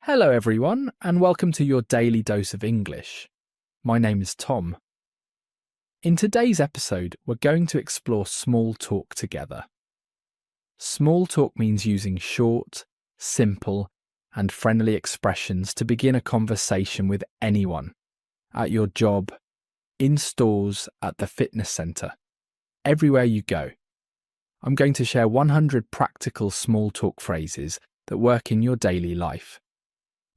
Hello, everyone, and welcome to your daily dose of English. My name is Tom. In today's episode, we're going to explore small talk together. Small talk means using short, simple, and friendly expressions to begin a conversation with anyone, at your job, in stores, at the fitness centre, everywhere you go. I'm going to share 100 practical small talk phrases that work in your daily life.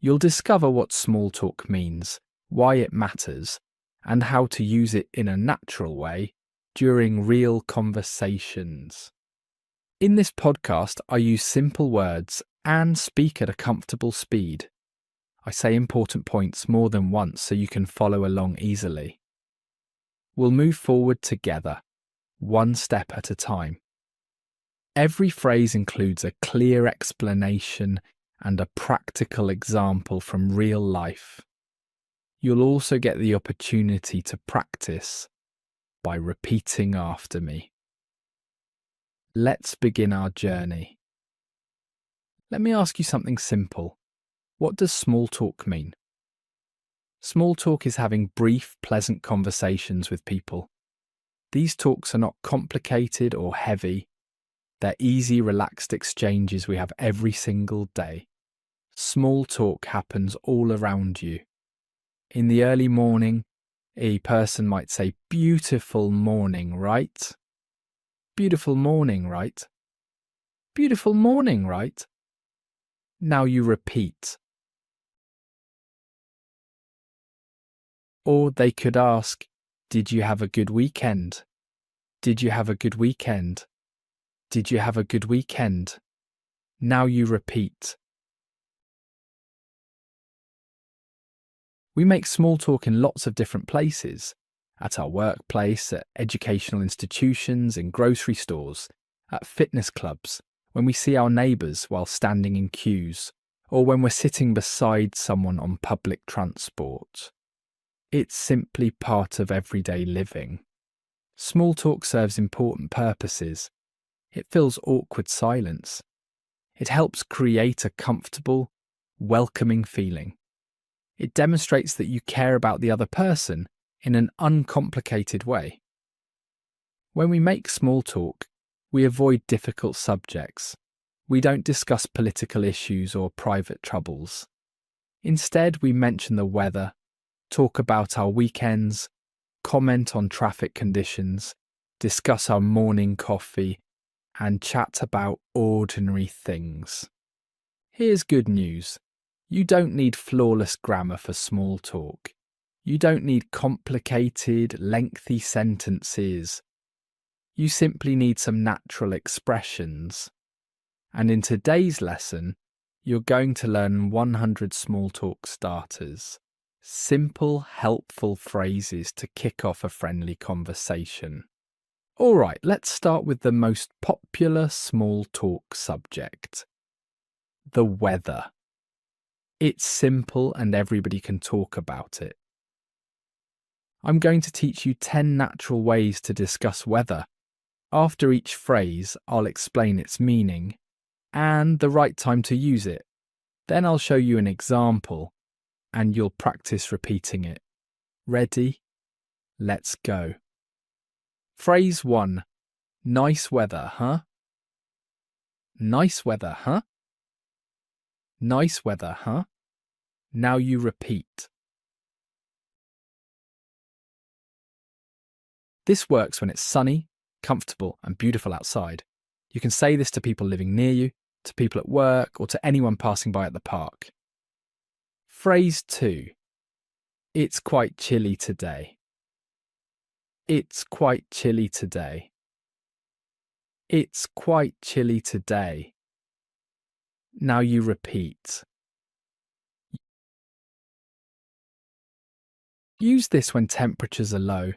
You'll discover what small talk means, why it matters, and how to use it in a natural way during real conversations. In this podcast, I use simple words and speak at a comfortable speed. I say important points more than once so you can follow along easily. We'll move forward together, one step at a time. Every phrase includes a clear explanation and a practical example from real life. You'll also get the opportunity to practice by repeating after me. Let's begin our journey. Let me ask you something simple. What does small talk mean? Small talk is having brief, pleasant conversations with people. These talks are not complicated or heavy. They're easy, relaxed exchanges we have every single day. Small talk happens all around you. In the early morning, a person might say, "Beautiful morning, right? Beautiful morning, right? Beautiful morning, right?" Now you repeat. Or they could ask, "Did you have a good weekend? Did you have a good weekend? Did you have a good weekend?" Now you repeat. We make small talk in lots of different places. At our workplace, at educational institutions, in grocery stores, at fitness clubs, when we see our neighbours while standing in queues, or when we're sitting beside someone on public transport. It's simply part of everyday living. Small talk serves important purposes. It fills awkward silence. It helps create a comfortable, welcoming feeling. It demonstrates that you care about the other person in an uncomplicated way. When we make small talk, we avoid difficult subjects. We don't discuss political issues or private troubles. Instead, we mention the weather, talk about our weekends, comment on traffic conditions, discuss our morning coffee, and chat about ordinary things. Here's good news. You don't need flawless grammar for small talk. You don't need complicated, lengthy sentences. You simply need some natural expressions. And in today's lesson, you're going to learn 100 small talk starters. Simple, helpful phrases to kick off a friendly conversation. All right, let's start with the most popular small talk subject. The weather. It's simple and everybody can talk about it. I'm going to teach you 10 natural ways to discuss weather. After each phrase, I'll explain its meaning and the right time to use it. Then I'll show you an example and you'll practice repeating it. Ready? Let's go. Phrase 1. Nice weather, huh? Nice weather, huh? Nice weather, huh? Now you repeat. This works when it's sunny, comfortable, and beautiful outside. You can say this to people living near you, to people at work, or to anyone passing by at the park. Phrase 2. It's quite chilly today. It's quite chilly today. It's quite chilly today. Now you repeat. Use this when temperatures are low.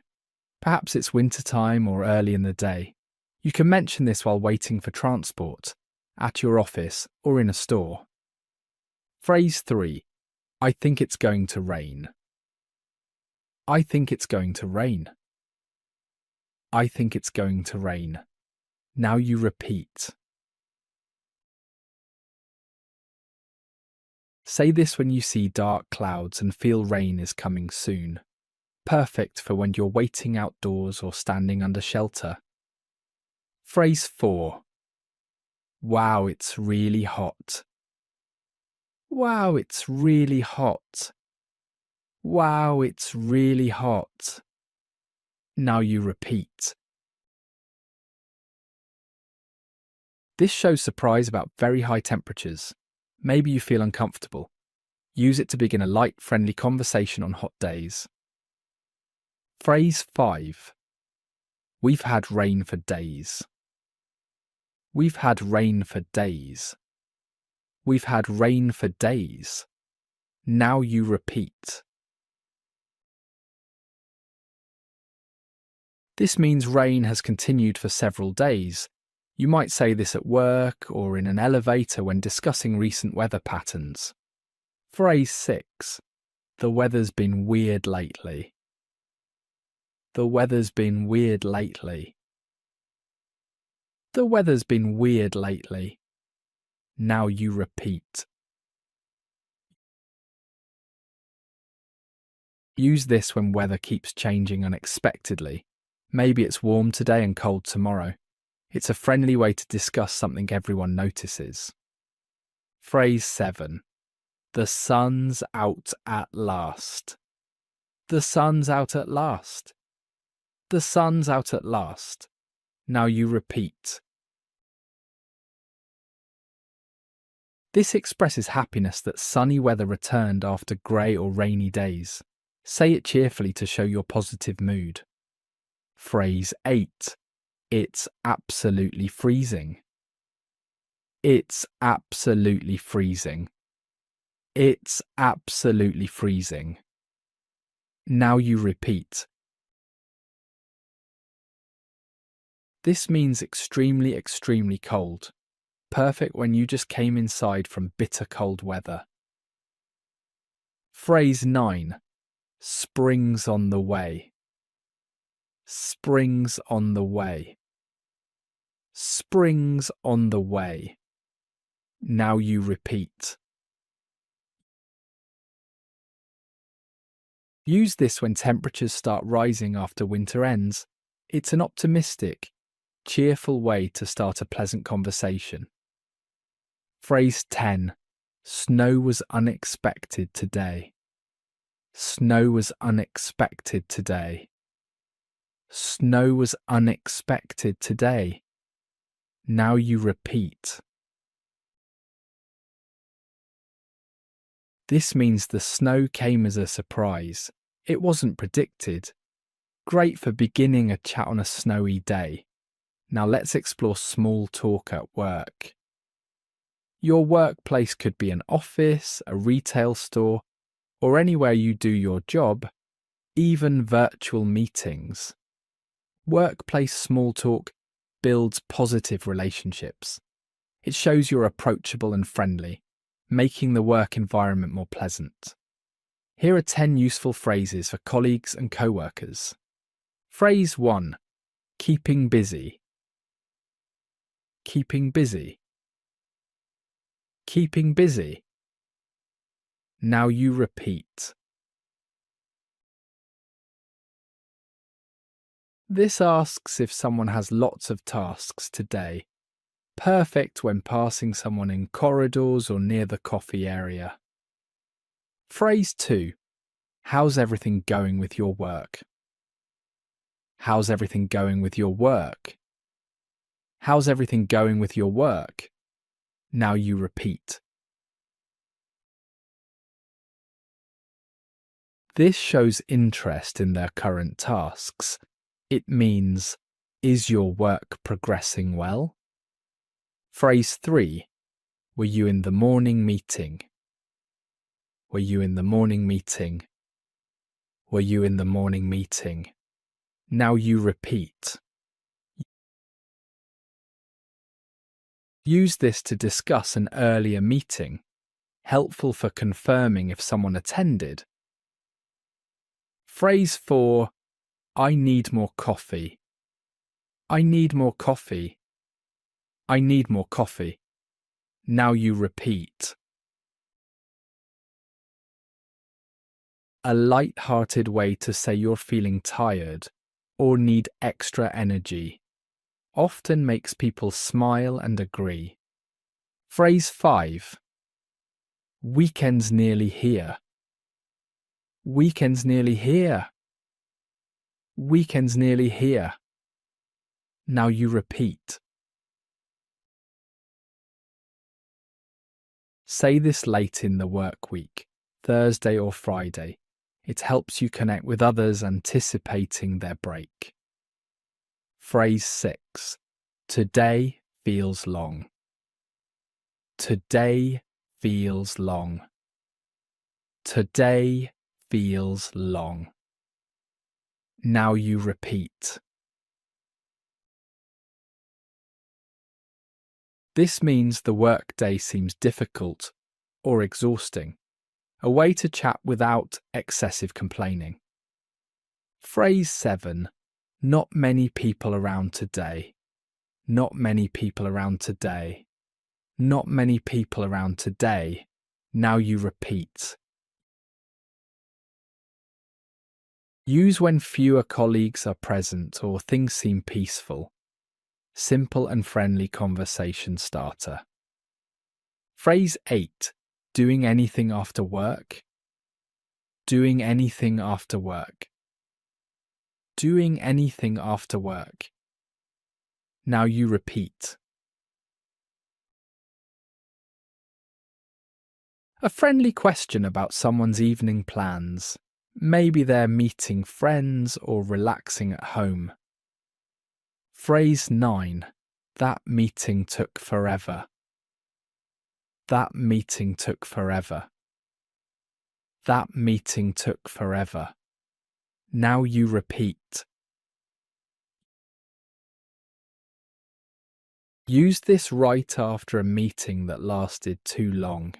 Perhaps it's wintertime or early in the day. You can mention this while waiting for transport, at your office, or in a store. Phrase 3. I think it's going to rain. I think it's going to rain. I think it's going to rain. Now you repeat. Say this when you see dark clouds and feel rain is coming soon. Perfect for when you're waiting outdoors or standing under shelter. Phrase 4. Wow, it's really hot. Wow, it's really hot. Wow, it's really hot. Now you repeat. This shows surprise about very high temperatures. Maybe you feel uncomfortable. Use it to begin a light, friendly conversation on hot days. Phrase 5. We've had rain for days. We've had rain for days. We've had rain for days. Now you repeat. This means rain has continued for several days. You might say this at work or in an elevator when discussing recent weather patterns. Phrase 6. The weather's been weird lately. The weather's been weird lately. The weather's been weird lately. Now you repeat. Use this when weather keeps changing unexpectedly. Maybe it's warm today and cold tomorrow. It's a friendly way to discuss something everyone notices. Phrase 7. The sun's out at last. The sun's out at last. The sun's out at last. Now you repeat. This expresses happiness that sunny weather returned after grey or rainy days. Say it cheerfully to show your positive mood. Phrase 8. It's absolutely freezing. It's absolutely freezing. It's absolutely freezing. Now you repeat. This means extremely, extremely cold. Perfect when you just came inside from bitter cold weather. Phrase 9. Spring's on the way. Spring's on the way. Spring's on the way. Now you repeat. Use this when temperatures start rising after winter ends. It's an optimistic, cheerful way to start a pleasant conversation. Phrase 10. Snow was unexpected today. Snow was unexpected today. Snow was unexpected today. Now you repeat. This means the snow came as a surprise. It wasn't predicted. Great for beginning a chat on a snowy day. Now let's explore small talk at work. Your workplace could be an office, a retail store, or anywhere you do your job, even virtual meetings. Workplace small talk builds positive relationships. It shows you're approachable and friendly, making the work environment more pleasant. Here are 10 useful phrases for colleagues and co-workers. Phrase 1. Keeping busy. Keeping busy. Keeping busy. Now you repeat. This asks if someone has lots of tasks today. Perfect when passing someone in corridors or near the coffee area. Phrase 2. How's everything going with your work? How's everything going with your work? How's everything going with your work? Now you repeat. This shows interest in their current tasks. It means, is your work progressing well? Phrase 3. Were you in the morning meeting? Were you in the morning meeting? Were you in the morning meeting? Now you repeat. Use this to discuss an earlier meeting, helpful for confirming if someone attended. Phrase 4. I need more coffee. I need more coffee. I need more coffee. Now you repeat. A light-hearted way to say you're feeling tired or need extra energy often makes people smile and agree. Phrase 5. Weekend's nearly here. Weekend's nearly here. Weekend's nearly here. Now you repeat. Say this late in the work week, Thursday or Friday. It helps you connect with others anticipating their break. Phrase 6. Today feels long. Today feels long. Today feels long. Now you repeat. This means the workday seems difficult or exhausting, a way to chat without excessive complaining. Phrase 7. Not many people around today. Not many people around today. Not many people around today. Now you repeat. Use when fewer colleagues are present or things seem peaceful. Simple and friendly conversation starter. Phrase 8. Doing anything after work. Doing anything after work. Doing anything after work. Now you repeat. A friendly question about someone's evening plans. Maybe they're meeting friends or relaxing at home. Phrase 9. That meeting took forever. That meeting took forever. That meeting took forever. Now you repeat. Use this right after a meeting that lasted too long.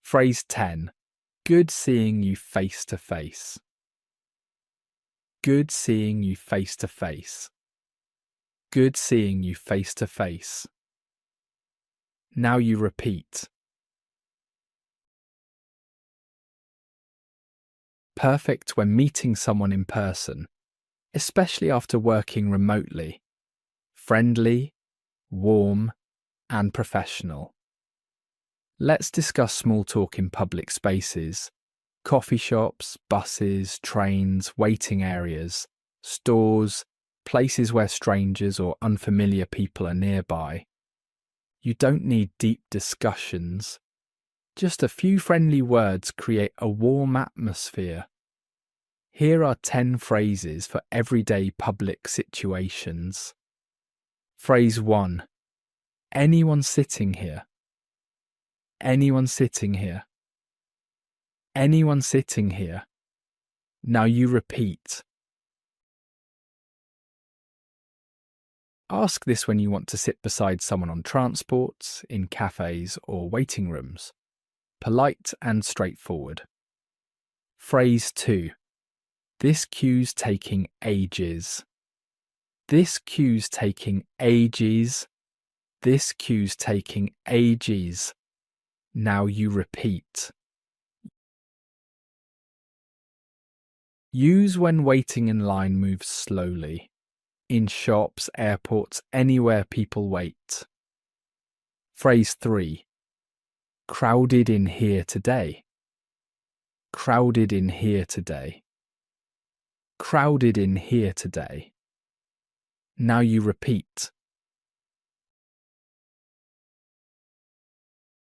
Phrase 10. Good seeing you face to face. Good seeing you face to face. Good seeing you face to face. Now you repeat. Perfect when meeting someone in person, especially after working remotely. Friendly, warm, and professional. Let's discuss small talk in public spaces. Coffee shops, buses, trains, waiting areas, stores, places where strangers or unfamiliar people are nearby. You don't need deep discussions. Just a few friendly words create a warm atmosphere. Here are 10 phrases for everyday public situations. Phrase 1. Anyone sitting here? Anyone sitting here? Anyone sitting here? Now you repeat. Ask this when you want to sit beside someone on transports, in cafes or waiting rooms. Polite and straightforward. Phrase 2. This queue's taking ages. This queue's taking ages. This queue's taking ages. Now you repeat. Use when waiting in line moves slowly. In shops, airports, anywhere people wait. Phrase 3. Crowded in here today. Crowded in here today. Crowded in here today. Now you repeat.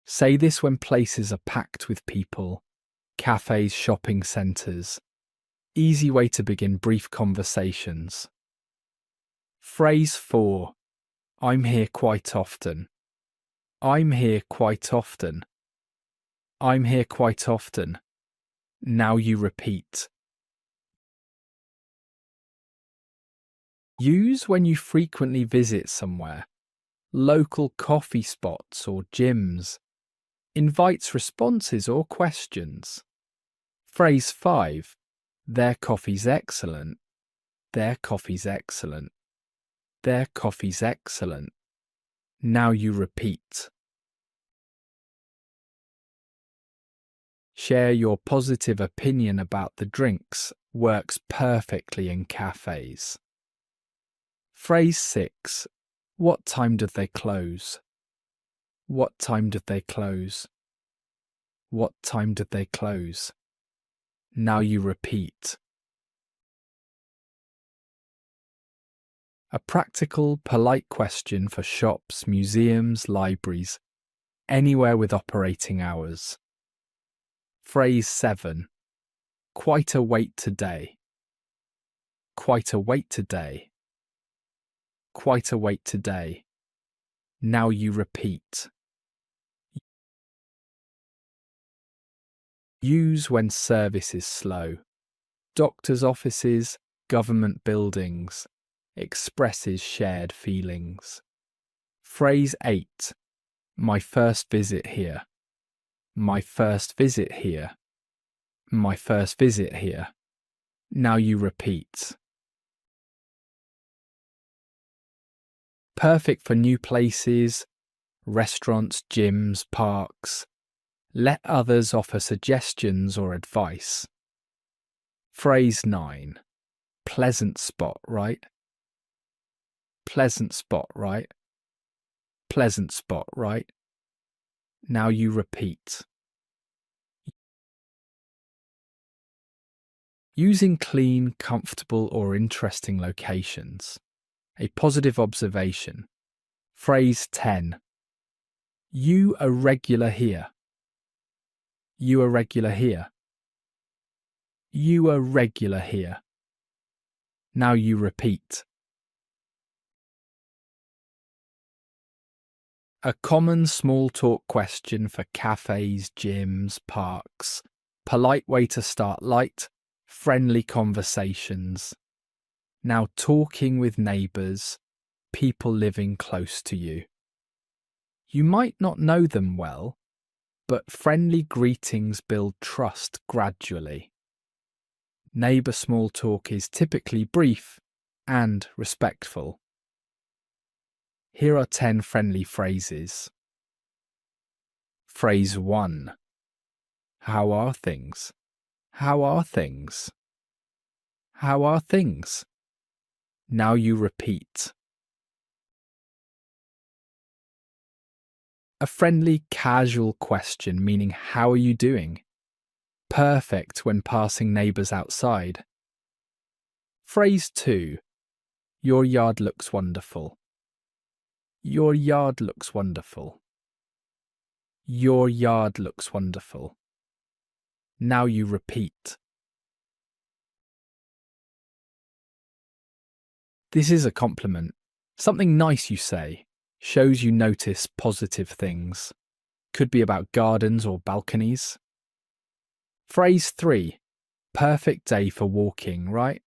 Say this when places are packed with people. Cafes, shopping centres. Easy way to begin brief conversations. Phrase 4. I'm here quite often. I'm here quite often. I'm here quite often. Now you repeat. Use when you frequently visit somewhere. Local coffee spots or gyms. Invites responses or questions. Phrase 5. Their coffee's excellent. Their coffee's excellent. Their coffee's excellent. Now you repeat. Share your positive opinion about the drinks works perfectly in cafes. Phrase 6. What time did they close? What time did they close? What time did they close? Now you repeat. A practical, polite question for shops, museums, libraries, anywhere with operating hours. Phrase 7. Quite a wait today. Quite a wait today. Quite a wait today. Now you repeat. Use when service is slow. Doctors' offices, government buildings, expresses shared feelings. Phrase 8. My first visit here. My first visit here. My first visit here. Now you repeat. Perfect for new places, restaurants, gyms, parks. Let others offer suggestions or advice. Phrase 9. Pleasant spot, right? Pleasant spot, right? Pleasant spot, right? Now you repeat. Using clean, comfortable, or interesting locations. A positive observation. Phrase 10. You a regular here. You a regular here. You a regular here. Now you repeat. A common small talk question for cafes, gyms, parks. Polite way to start light, friendly conversations. Now talking with neighbours, people living close to you. You might not know them well, but friendly greetings build trust gradually. Neighbour small talk is typically brief and respectful. Here are 10 friendly phrases. Phrase 1. How are things? How are things? How are things? Now you repeat. A friendly, casual question meaning how are you doing? Perfect when passing neighbours outside. Phrase 2. Your yard looks wonderful. Your yard looks wonderful. Your yard looks wonderful. Now you repeat. This is a compliment. Something nice you say. Shows you notice positive things. Could be about gardens or balconies. Phrase 3. Perfect day for walking, right?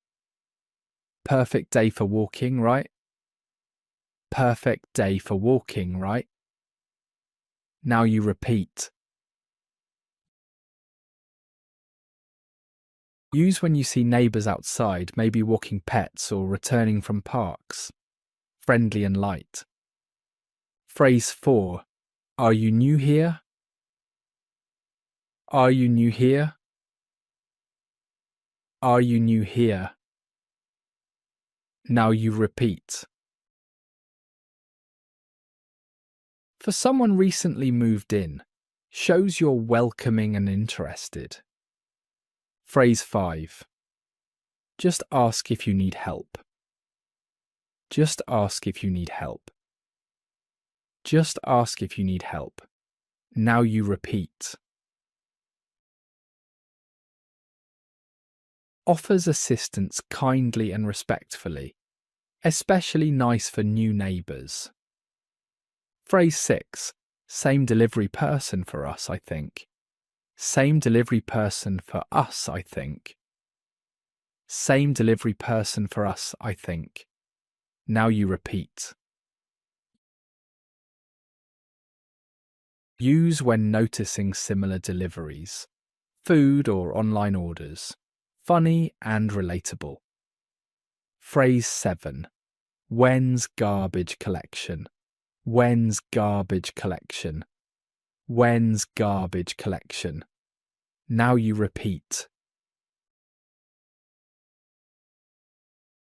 Perfect day for walking, right? Perfect day for walking, right? Now you repeat. Use when you see neighbours outside, maybe walking pets or returning from parks. Friendly and light. Phrase 4. Are you new here? Are you new here? Are you new here? Now you repeat. For someone recently moved in, shows you're welcoming and interested. Phrase 5. Just ask if you need help. Just ask if you need help. Just ask if you need help. Now you repeat. Offers assistance kindly and respectfully, especially nice for new neighbours. Phrase 6. Same delivery person for us, I think. Same delivery person for us, I think. Same delivery person for us, I think. Now you repeat. Use when noticing similar deliveries, food or online orders. Funny and relatable. Phrase 7. When's garbage collection? When's garbage collection? When's garbage collection? Now you repeat.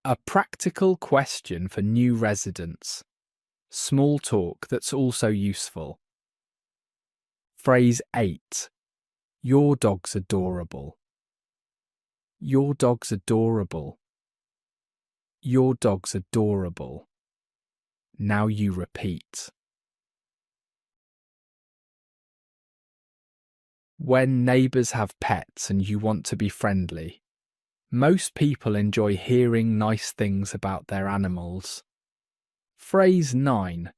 A practical question for new residents. Small talk that's also useful. Phrase 8. Your dog's adorable. Your dog's adorable. Your dog's adorable. Now you repeat. When neighbours have pets and you want to be friendly, most people enjoy hearing nice things about their animals. Phrase 9.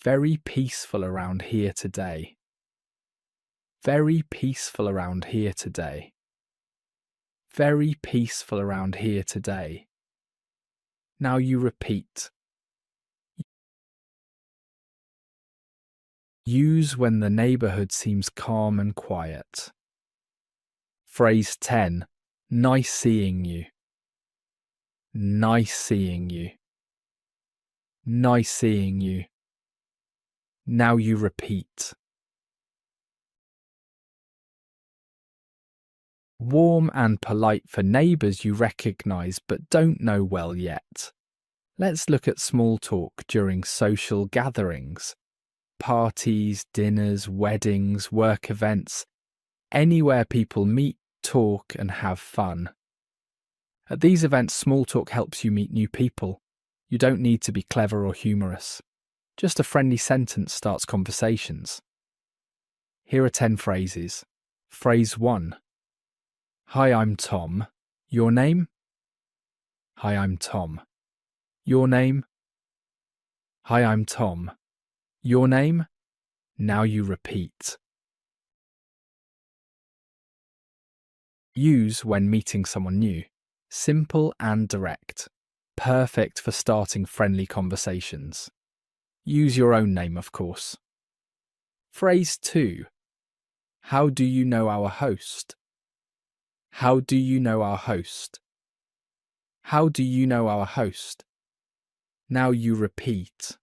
Very peaceful around here today. Very peaceful around here today. Very peaceful around here today. Now you repeat. Use when the neighbourhood seems calm and quiet. Phrase 10. Nice seeing you. Nice seeing you. Nice seeing you. Now you repeat. Warm and polite for neighbours you recognise but don't know well yet. Let's look at small talk during social gatherings. Parties, dinners, weddings, work events, anywhere people meet, talk and have fun. At these events, small talk helps you meet new people. You don't need to be clever or humorous. Just a friendly sentence starts conversations. Here are 10 phrases. Phrase 1. Hi, I'm Tom. Your name? Hi, I'm Tom. Your name? Hi, I'm Tom. Your name? Now you repeat. Use when meeting someone new. Simple and direct. Perfect for starting friendly conversations. Use your own name, of course. Phrase 2. How do you know our host? How do you know our host? How do you know our host? Now you repeat.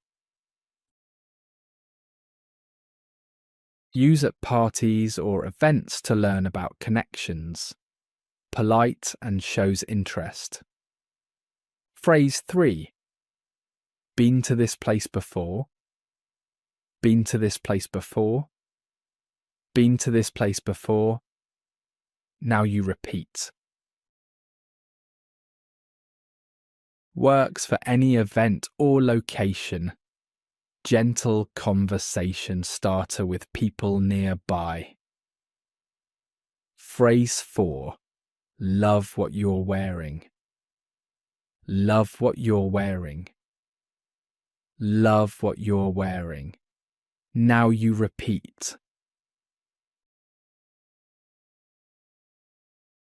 Use at parties or events to learn about connections. Polite and shows interest. Phrase 3. Been to this place before? Been to this place before? Been to this place before? Now you repeat. Works for any event or location. Gentle conversation starter with people nearby. Phrase 4. Love what you're wearing. Love what you're wearing. Love what you're wearing. Now you repeat.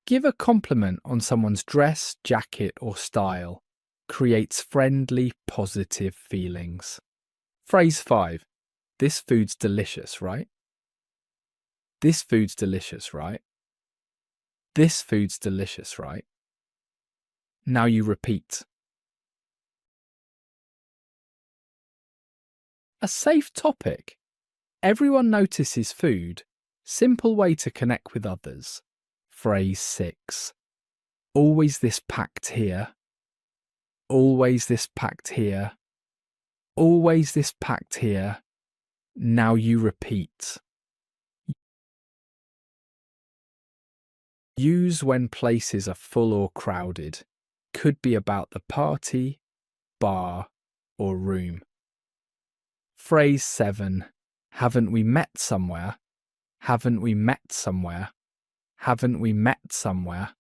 Give a compliment on someone's dress, jacket, or style. Creates friendly, positive feelings. Phrase 5. This food's delicious, right? This food's delicious, right? This food's delicious, right? Now you repeat. A safe topic. Everyone notices food. Simple way to connect with others. Phrase 6. Always this packed here. Always this packed here. Always this packed here. Now you repeat. Use when places are full or crowded. Could be about the party, bar, or room. Phrase 7. Haven't we met somewhere? Haven't we met somewhere? Haven't we met somewhere?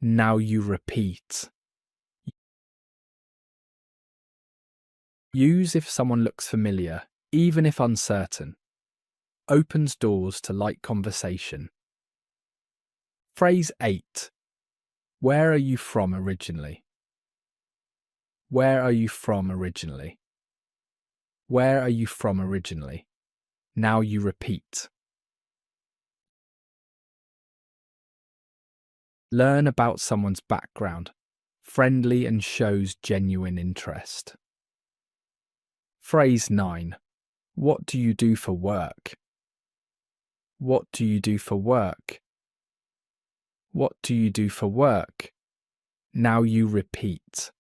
Now you repeat. Use if someone looks familiar, even if uncertain. Opens doors to light conversation. Phrase 8. Where are you from originally? Where are you from originally? Where are you from originally? Now you repeat. Learn about someone's background. Friendly and shows genuine interest. Phrase 9. What do you do for work? What do you do for work? What do you do for work? Now you repeat.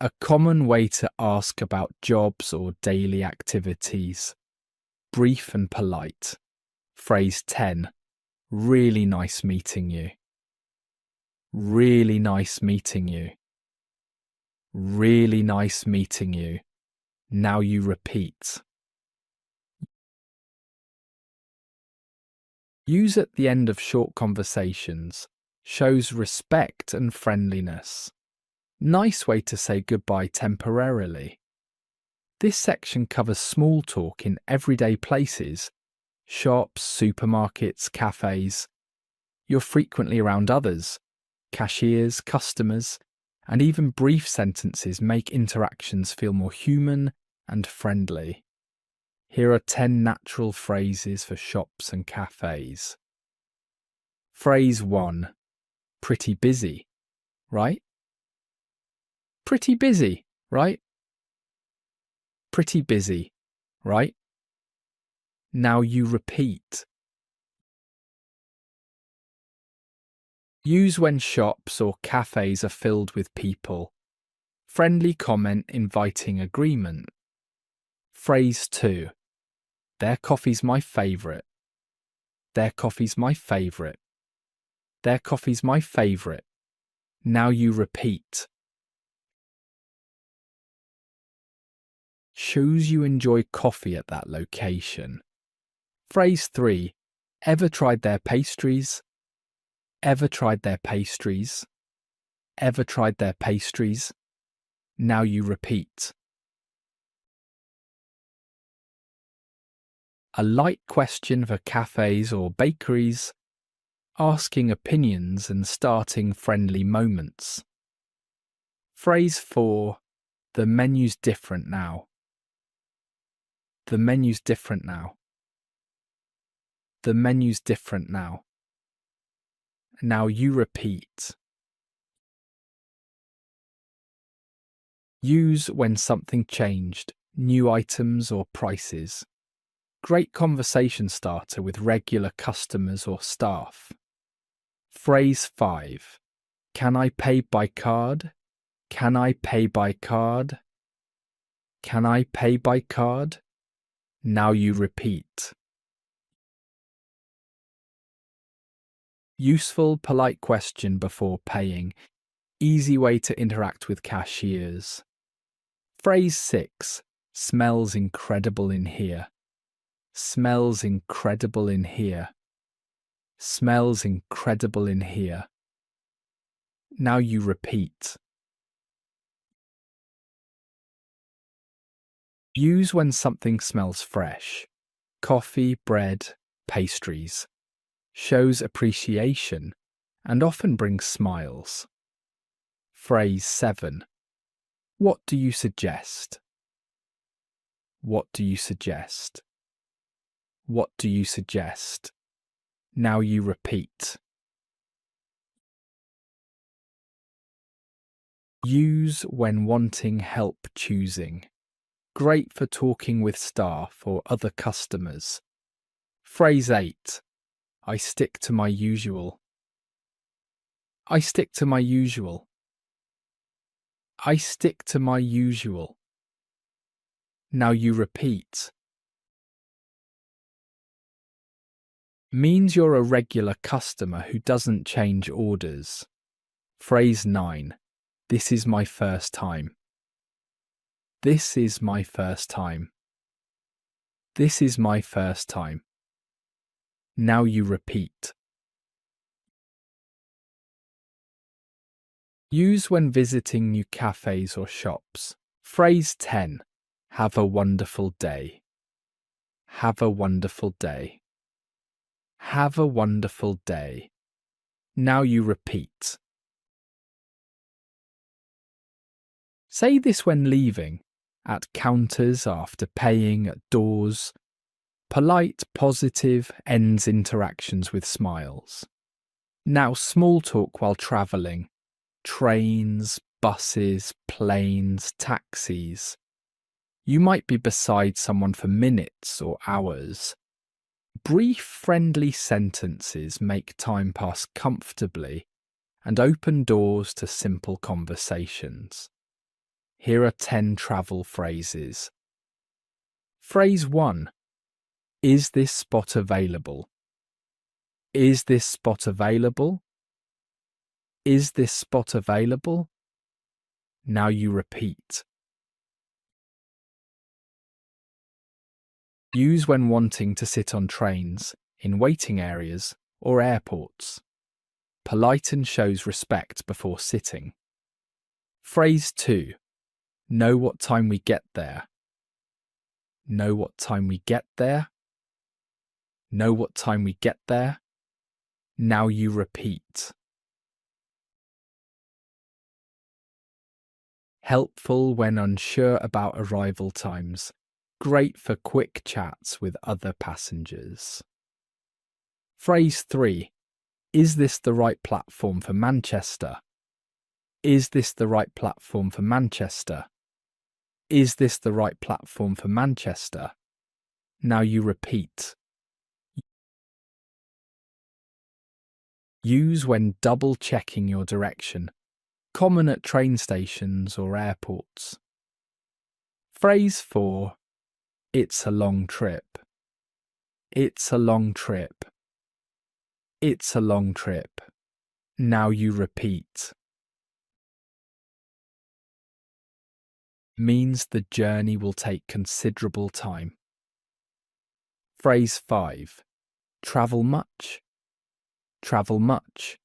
A common way to ask about jobs or daily activities. Brief and polite. Phrase 10. Really nice meeting you. Really nice meeting you. Really nice meeting you. Now you repeat. Use at the end of short conversations. Shows respect and friendliness. Nice way to say goodbye temporarily. This section covers small talk in everyday places, shops, supermarkets, cafes. You're frequently around others, cashiers, customers, and even brief sentences make interactions feel more human and friendly. Here are 10 natural phrases for shops and cafes. Phrase 1. Pretty busy, right? Pretty busy, right? Pretty busy, right? Now you repeat. Use when shops or cafes are filled with people. Friendly comment inviting agreement. Phrase 2. Their coffee's my favourite. Their coffee's my favourite. Their coffee's my favourite. Now you repeat. Shows you enjoy coffee at that location. Phrase 3. Ever tried their pastries? Ever tried their pastries? Ever tried their pastries? Now you repeat. A light question for cafes or bakeries, asking opinions and starting friendly moments. Phrase 4. The menu's different now. The menu's different now. The menu's different now. Now you repeat. Use when something changed, new items or prices. Great conversation starter with regular customers or staff. Phrase 5. Can I pay by card? Can I pay by card? Can I pay by card? Now you repeat. Useful, polite question before paying. Easy way to interact with cashiers. Phrase 6. Smells incredible in here. Smells incredible in here. Smells incredible in here. Now you repeat. Use when something smells fresh. Coffee, bread, pastries. Shows appreciation and often brings smiles. Phrase 7. What do you suggest? What do you suggest? What do you suggest? Now you repeat. Use when wanting help choosing. Great for talking with staff or other customers. Phrase 8. I stick to my usual. I stick to my usual. I stick to my usual. Now you repeat. Means you're a regular customer who doesn't change orders. Phrase 9. This is my first time. This is my first time. This is my first time. Now you repeat. Use when visiting new cafes or shops. Phrase 10. Have a wonderful day. Have a wonderful day. Have a wonderful day. Now you repeat. Say this when leaving, at counters, after paying, at doors. Polite, positive, ends interactions with smiles. Now small talk while travelling. Trains, buses, planes, taxis. You might be beside someone for minutes or hours. Brief, friendly sentences make time pass comfortably and open doors to simple conversations. Here are 10 travel phrases. Phrase 1. Is this spot available? Is this spot available? Is this spot available? Now you repeat. Use when wanting to sit on trains, in waiting areas, or airports. Politen shows respect before sitting. Phrase 2. Know what time we get there. Know what time we get there. Know what time we get there. Now you repeat. Helpful when unsure about arrival times. Great for quick chats with other passengers. Phrase 3. Is this the right platform for Manchester? Is this the right platform for Manchester? Is this the right platform for Manchester? Now you repeat. Use when double checking your direction. Common at train stations or airports. Phrase 4. It's a long trip. It's a long trip. It's a long trip. Now you repeat. Means the journey will take considerable time. Phrase 5. Travel much. Travel much.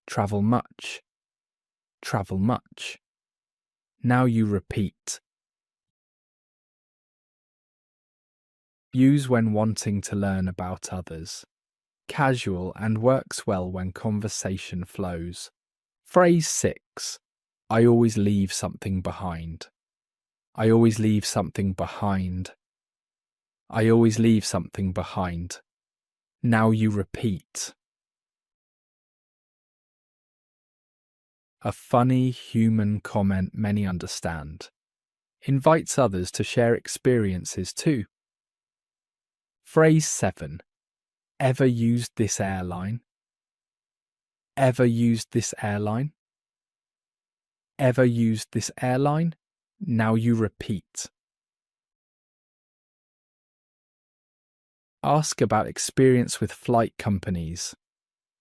Travel much. Travel much. Now you repeat. Use when wanting to learn about others. Casual and works well when conversation flows. Phrase 6. I always leave something behind. I always leave something behind. I always leave something behind. Now you repeat. A funny human comment many understand. Invites others to share experiences too. Phrase 7. Ever used this airline? Ever used this airline? Ever used this airline? Now you repeat. Ask about experience with flight companies.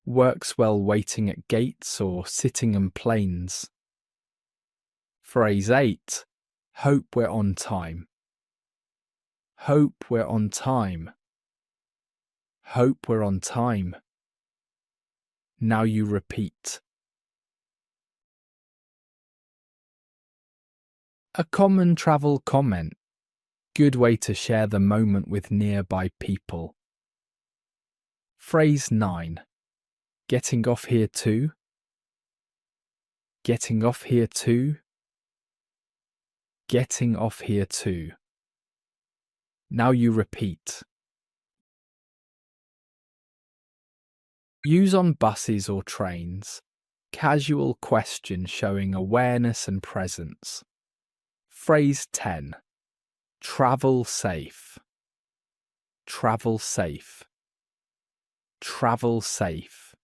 Works well waiting at gates or sitting in planes. Phrase 8. Hope we're on time. Hope we're on time. Hope we're on time. Now you repeat. A common travel comment. Good way to share the moment with nearby people. Phrase 9. Getting off here too? Getting off here too? Getting off here too. Now you repeat. Use on buses or trains. Casual question showing awareness and presence. Phrase 10. Travel safe. Travel safe. Travel safe.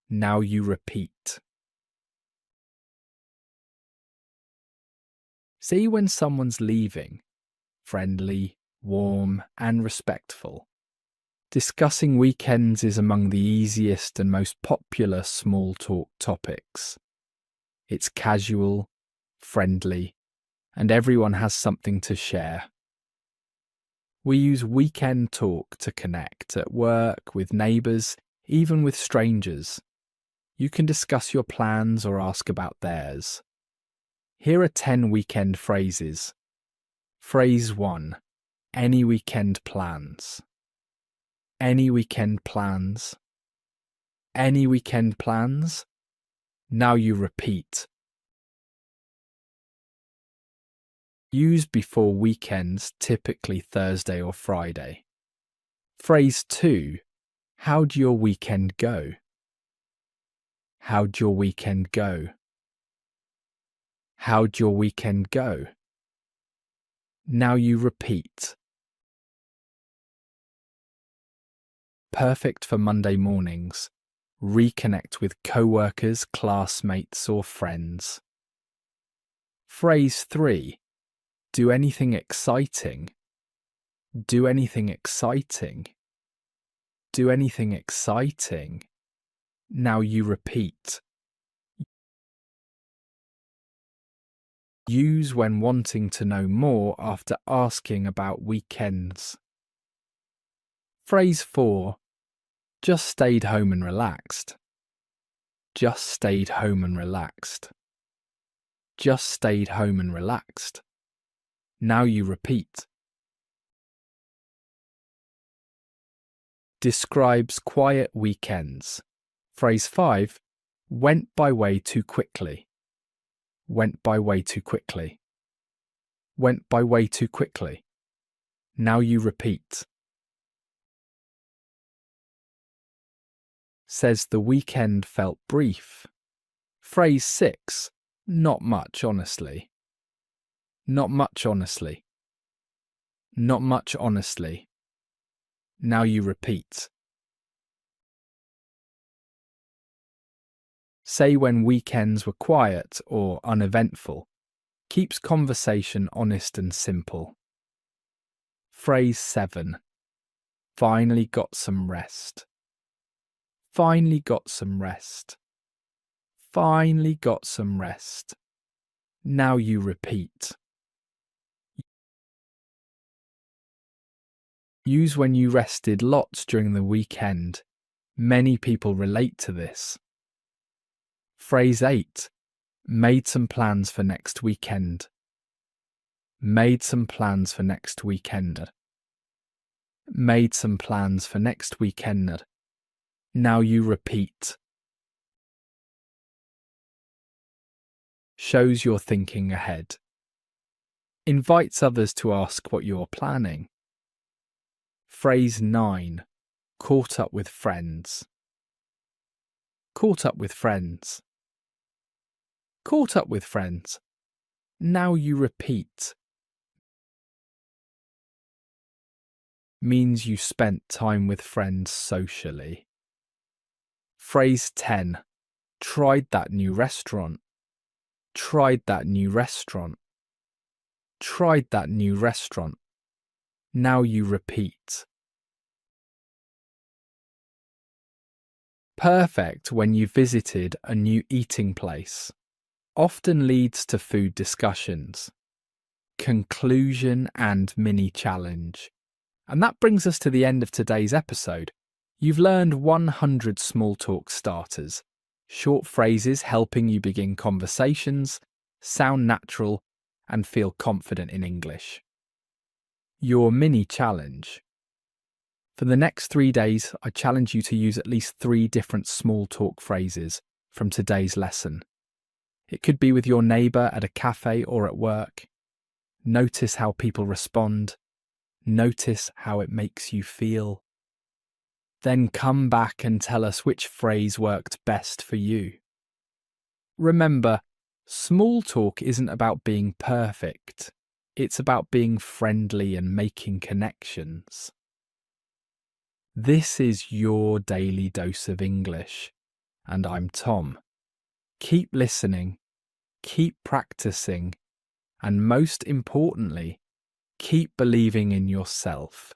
Now you repeat. See when someone's leaving. Friendly, warm, and respectful. Discussing weekends is among the easiest and most popular small talk topics. It's casual, friendly, and everyone has something to share. We use weekend talk to connect at work, with neighbours, even with strangers. You can discuss your plans or ask about theirs. Here are 10 weekend phrases. Phrase 1. Any weekend plans. Any weekend plans. Any weekend plans. Now you repeat. Use before weekends, typically Thursday or Friday. Phrase 2. How'd your weekend go? How'd your weekend go? How'd your weekend go? Now you repeat. perfect for Monday mornings. Reconnect with co-workers, classmates, or friends. Phrase 3. Do anything exciting. Do anything exciting. Do anything exciting. Now you repeat. Use when wanting to know more after asking about weekends. Phrase 4. Just stayed home and relaxed. Just stayed home and relaxed. Just stayed home and relaxed. Now you repeat. Describes quiet weekends. Phrase 5. Went by way too quickly. Went by way too quickly. Went by way too quickly. Now you repeat. Says the weekend felt brief. Phrase 6. Not much, honestly. Not much, honestly. Not much, honestly. Now you repeat. Say when weekends were quiet or uneventful. Keeps conversation honest and simple. Phrase 7. Finally got some rest. Finally got some rest. Finally got some rest. Now you repeat. Use when you rested lots during the weekend. Many people relate to this. Phrase 8. Made some plans for next weekend. Made some plans for next weekend. Made some plans for next weekend. Now you repeat. Shows you're thinking ahead. Invites others to ask what you're planning. Phrase 9. Caught up with friends. Caught up with friends. Caught up with friends. Now you repeat. Means you spent time with friends socially. Phrase 10. Tried that new restaurant. Tried that new restaurant. Tried that new restaurant. Now you repeat. Perfect when you visited a new eating place. Often leads to food discussions. Conclusion and mini challenge. And that brings us to the end of today's episode. You've learned 100 small talk starters, short phrases helping you begin conversations, sound natural, and feel confident in English. Your mini challenge. For the next 3 days, I challenge you to use at least 3 different small talk phrases from today's lesson. It could be with your neighbour at a cafe or at work. Notice how people respond. Notice how it makes you feel. Then come back and tell us which phrase worked best for you. Remember, small talk isn't about being perfect. It's about being friendly and making connections. This is your daily dose of English, and I'm Tom. Keep listening, keep practicing, and most importantly, keep believing in yourself.